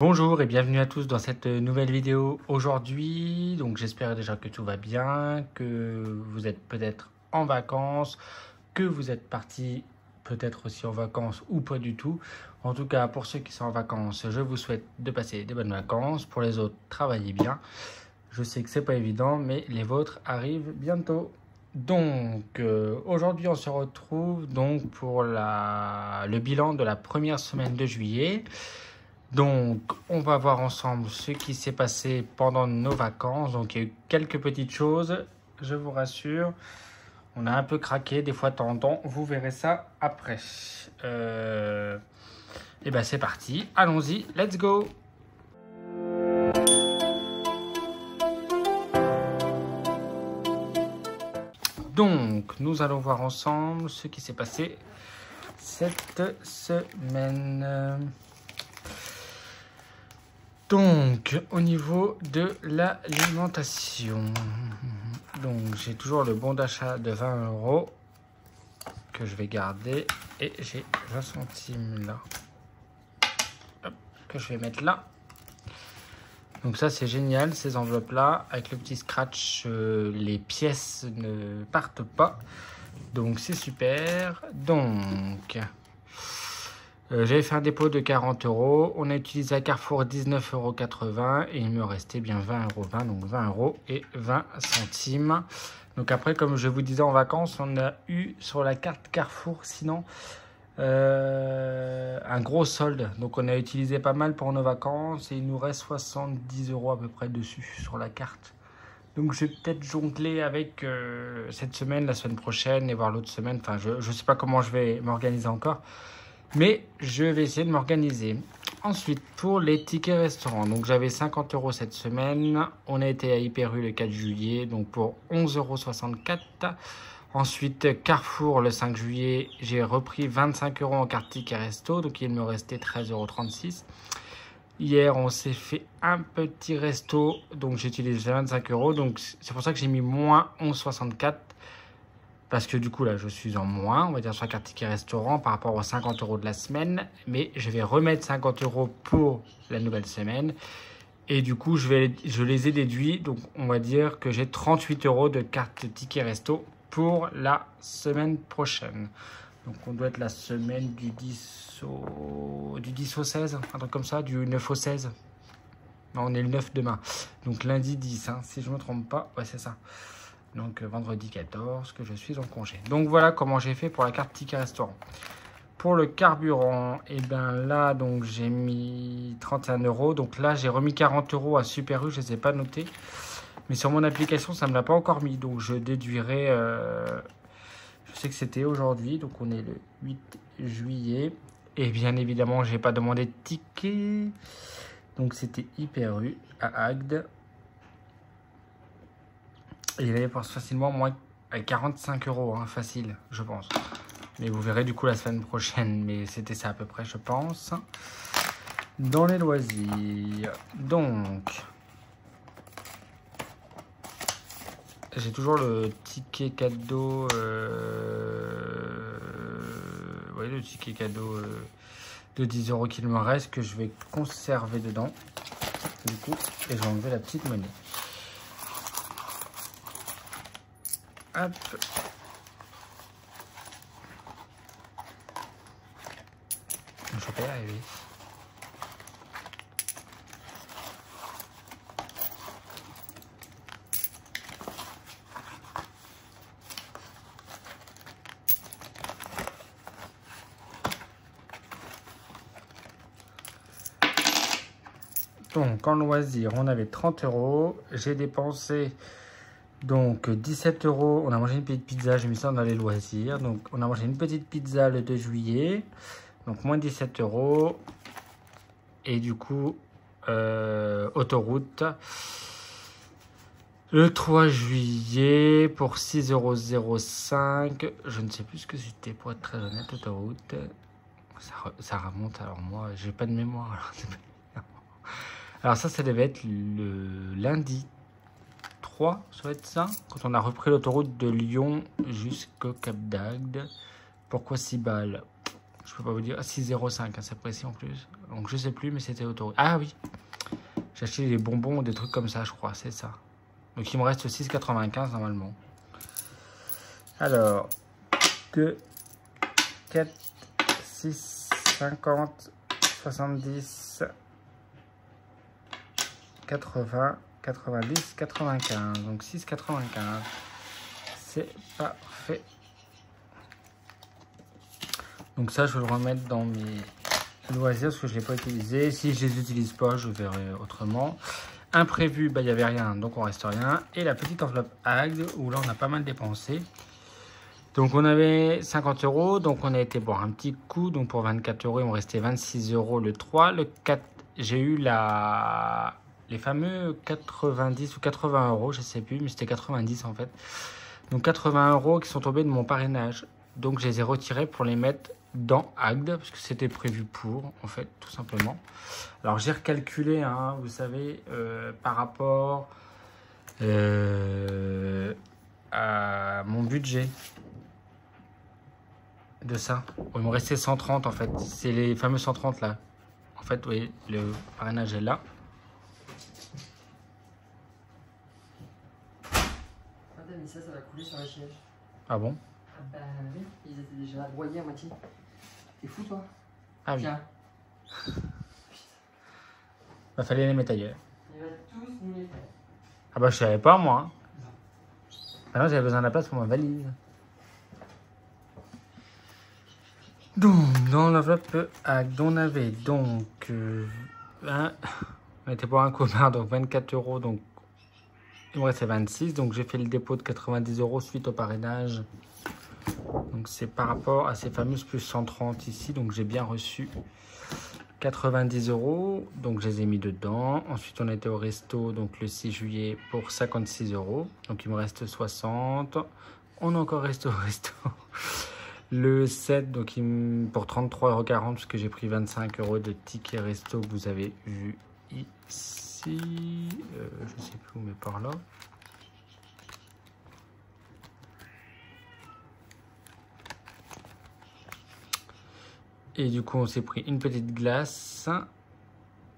Bonjour et bienvenue à tous dans cette nouvelle vidéo aujourd'hui. Donc j'espère déjà que tout va bien, que vous êtes peut-être en vacances, que vous êtes partis peut-être aussi en vacances ou pas du tout. En tout cas, pour ceux qui sont en vacances, je vous souhaite de passer des bonnes vacances. Pour les autres, travaillez bien. Je sais que c'est pas évident, mais les vôtres arrivent bientôt. Donc aujourd'hui, on se retrouve donc pour le bilan de la première semaine de juillet. Donc, on va voir ensemble ce qui s'est passé pendant nos vacances. Donc, il y a eu quelques petites choses, je vous rassure. On a un peu craqué des fois de temps en temps. Vous verrez ça après. Et ben, c'est parti. Allons-y. Let's go. Donc, nous allons voir ensemble ce qui s'est passé cette semaine. Donc, au niveau de l'alimentation, donc j'ai toujours le bon d'achat de 20 € que je vais garder et j'ai 20 centimes là, hop, que je vais mettre là. Donc ça c'est génial, ces enveloppes là, avec le petit scratch, les pièces ne partent pas, donc c'est super. Donc... j'avais fait un dépôt de 40 €. On a utilisé à Carrefour 19,80 € et il me restait bien 20,20 €. Donc 20 € et 20 centimes. Donc après, comme je vous disais en vacances, on a eu sur la carte Carrefour, sinon, un gros solde. Donc on a utilisé pas mal pour nos vacances et il nous reste 70 € à peu près dessus sur la carte. Donc je vais peut-être jongler avec cette semaine, la semaine prochaine et voir l'autre semaine. Enfin, je ne sais pas comment je vais m'organiser encore. Mais je vais essayer de m'organiser. Ensuite, pour les tickets restaurants, donc j'avais 50 € cette semaine. On a été à Hyper U le 4 juillet, donc pour 11,64 €. Ensuite, Carrefour le 5 juillet, j'ai repris 25 € en carte ticket resto, donc il me restait 13,36 €. Hier, on s'est fait un petit resto, donc j'ai utilisé 25 €, donc c'est pour ça que j'ai mis moins 11,64 €. Parce que du coup, là, je suis en moins, on va dire, sur la carte ticket restaurant par rapport aux 50 € de la semaine. Mais je vais remettre 50 € pour la nouvelle semaine. Et du coup, je les ai déduits. Donc, on va dire que j'ai 38 € de carte ticket resto pour la semaine prochaine. Donc, on doit être la semaine du 10 au 16, un truc comme ça, du 9 au 16. Non, on est le 9 demain. Donc, lundi 10, hein, si je ne me trompe pas. Ouais, c'est ça. Donc vendredi 14, que je suis en congé. Donc voilà comment j'ai fait pour la carte ticket restaurant. Pour le carburant, et bien là, donc j'ai mis 31 €. Donc là, j'ai remis 40 € à Super U, je ne les ai pas notés. Mais sur mon application, ça ne me l'a pas encore mis. Donc je déduirai, je sais que c'était aujourd'hui, donc on est le 8 juillet. Et bien évidemment, je n'ai pas demandé de ticket. Donc c'était Hyper U à Agde. Et il avait facilement moins 45 €, hein, facile, je pense. Mais vous verrez du coup la semaine prochaine. Mais c'était ça à peu près, je pense. Dans les loisirs. Donc, j'ai toujours le ticket cadeau. Oui, le ticket cadeau de 10 € qu'il me reste, que je vais conserver dedans. Du coup, et je vais enlever la petite monnaie. Hop. Je vais y arriver. Donc en loisir, on avait 30 €. J'ai dépensé donc 17 €. On a mangé une petite pizza, j'ai mis ça dans les loisirs. Donc on a mangé une petite pizza le 2 juillet. Donc moins 17 €. Et du coup, autoroute. Le 3 juillet pour 6,05 €. Je ne sais plus ce que c'était pour être très honnête, autoroute. Ça remonte, alors moi, j'ai pas de mémoire. Alors ça devait être le lundi 3, ça va être ça, quand on a repris l'autoroute de Lyon jusqu'au Cap d'Agde. Pourquoi 6 balles? Je peux pas vous dire. 6,05, hein, c'est précis en plus. Donc je sais plus, mais c'était autorisé. Ah oui. J'ai acheté des bonbons, des trucs comme ça, je crois. C'est ça. Donc il me reste 6,95 normalement. Alors, 2, 4, 6, 50, 70, 80, 90, 95. Donc 6,95. C'est parfait. Donc ça, je vais le remettre dans mes loisirs parce que je ne l'ai pas utilisé. Si je les utilise pas, je verrai autrement. Imprévu, bah, il n'y avait rien, donc on reste rien. Et la petite enveloppe AG, où là, on a pas mal dépensé. Donc on avait 50 €, donc on a été boire un petit coup. Donc pour 24 €, il me restait 26 € le 3. Le 4, j'ai eu les fameux 90 ou 80 €, je ne sais plus, mais c'était 90 en fait. Donc 80 € qui sont tombés de mon parrainage. Donc je les ai retirés pour les mettre dans Agde, parce que c'était prévu pour, en fait, tout simplement. Alors j'ai recalculé, hein, vous savez, par rapport à mon budget de ça. Il me restait 130 en fait. C'est les fameux 130 là. En fait, oui, le parrainage est là. Mais ça va couler sur la siège. Ah bon? Ah bah oui, ils étaient déjà broyés à moitié. T'es fou toi? Ah oui. Tiens. Il fallait les mettre ailleurs. Il va tous nous les faire. Ah bah je savais pas moi. Hein. Maintenant j'avais besoin de la place pour ma valise. Donc dans l'enveloppe on avait donc on était pour un commun, donc 24 €, donc il me restait 26, donc j'ai fait le dépôt de 90 € suite au parrainage. Donc c'est par rapport à ces fameuses plus 130 ici, donc j'ai bien reçu 90 €, donc je les ai mis dedans. Ensuite on était au resto, donc le 6 juillet pour 56 €, donc il me reste 60. On a encore resté au resto. Le 7, donc pour 33,40 € parce que j'ai pris 25 € de ticket resto que vous avez vu ici. Je sais plus où, mais par là. Et du coup, on s'est pris une petite glace.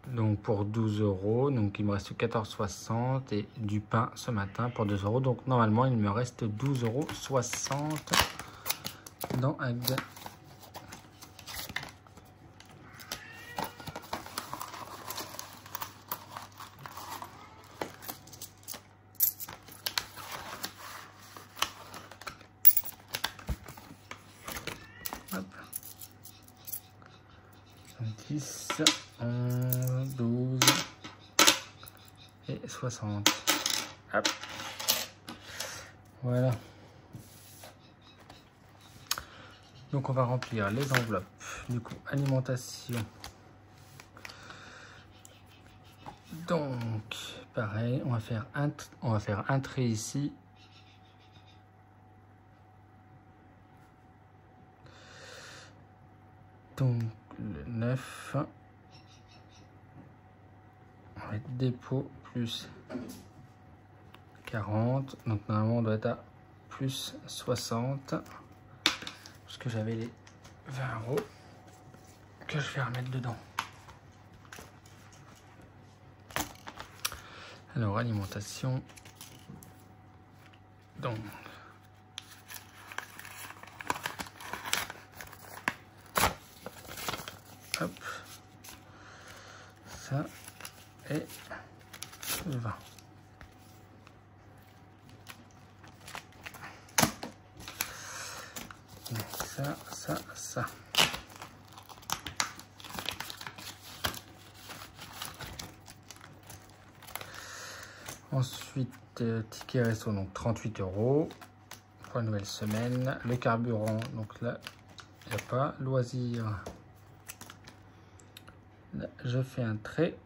Donc pour 12 €. Donc il me reste 14,60 € et du pain ce matin pour 2 €. Donc normalement, il me reste 12,60 € dans Agde. Hop. 10, 11, 12 et 60. Hop. Voilà. Donc on va remplir les enveloppes. Du coup, alimentation. Donc, pareil, on va faire un trait ici. Donc, le 9. On va mettre dépôt plus 40. Donc, normalement, on doit être à plus 60. Parce que j'avais les 20 € que je vais remettre dedans. Alors, alimentation. Donc, hop, ça et le 20. Donc ça. Ensuite, ticket resto, donc 38 € pour la nouvelle semaine. Le carburant, donc là, il n'y a pas. Loisirs, là, je fais un trait.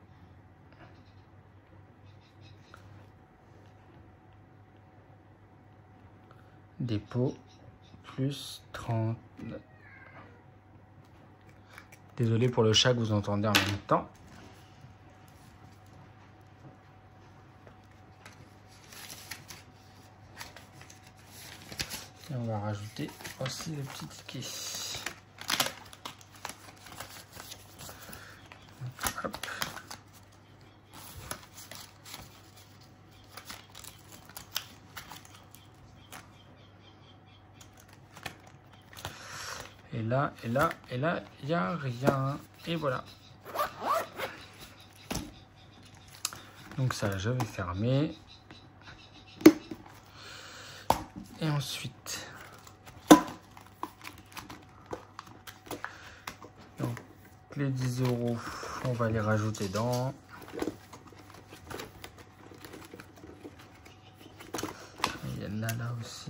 Dépôt, plus 30. Désolé pour le chat que vous entendez en même temps. Et on va rajouter aussi le petit ticket. Et là, et là, et là, il n'y a rien. Et voilà. Donc ça, je vais fermer. Et ensuite, donc les 10 €, on va les rajouter dans. Il y en a là aussi.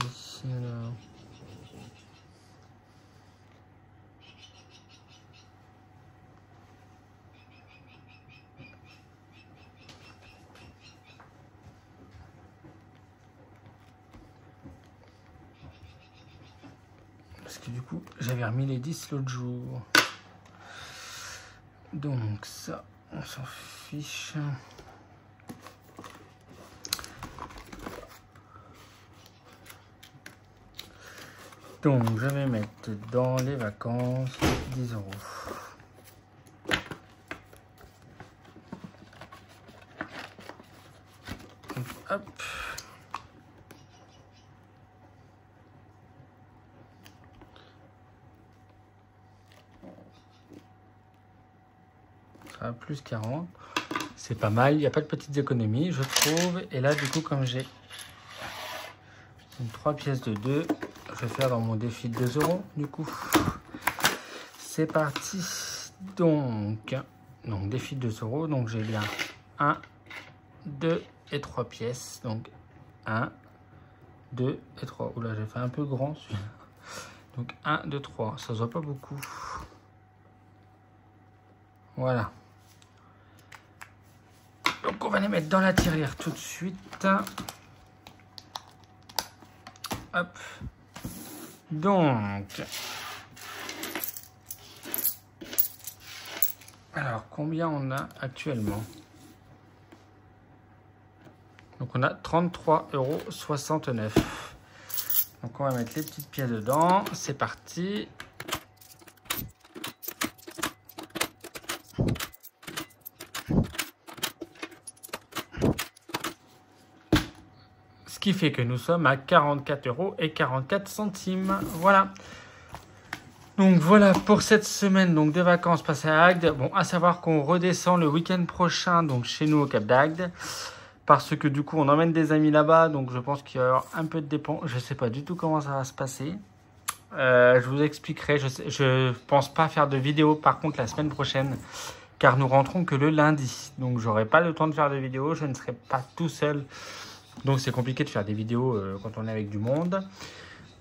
Parce que du coup, j'avais remis les 10 l'autre jour. Donc ça, on s'en fiche. Donc je vais mettre dans les vacances 10 €. Donc, hop. Ça va plus 40. C'est pas mal, il n'y a pas de petites économies, je trouve. Et là, du coup, comme j'ai 3 pièces de 2, je vais faire dans mon défi de 2 €, du coup. C'est parti. Donc défi de 2 €. Donc, j'ai bien 1, 2 et 3 pièces. Donc, 1, 2 et 3. Oula, j'ai fait un peu grand celui-là. Donc, 1, 2, 3. Ça se voit pas beaucoup. Voilà. Donc on va les mettre dans la tirelire tout de suite. Hop. Donc. Alors combien on a actuellement? Donc on a 33,69 €. Donc on va mettre les petites pièces dedans. C'est parti. Ce qui fait que nous sommes à 44,44 €. Voilà. Donc voilà pour cette semaine donc de vacances passées à Agde. Bon, à savoir qu'on redescend le week-end prochain donc chez nous au Cap d'Agde. Parce que du coup on emmène des amis là-bas. Donc je pense qu'il va y avoir un peu de dépenses. Je ne sais pas du tout comment ça va se passer. Je vous expliquerai. Je pense pas faire de vidéo par contre la semaine prochaine. Car nous rentrons que le lundi. Donc j'aurai pas le temps de faire de vidéo. Je ne serai pas tout seul. Donc c'est compliqué de faire des vidéos quand on est avec du monde.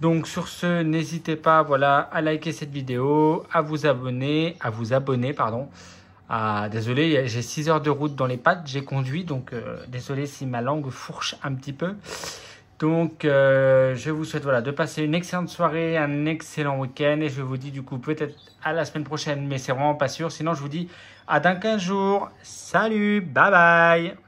Donc sur ce, n'hésitez pas voilà, à liker cette vidéo, à vous abonner, pardon. Désolé, j'ai 6 heures de route dans les pattes, j'ai conduit, donc désolé si ma langue fourche un petit peu. Donc je vous souhaite voilà, de passer une excellente soirée, un excellent week-end et je vous dis du coup peut-être à la semaine prochaine, mais c'est vraiment pas sûr. Sinon je vous dis à dans 15 jours. Salut, bye bye.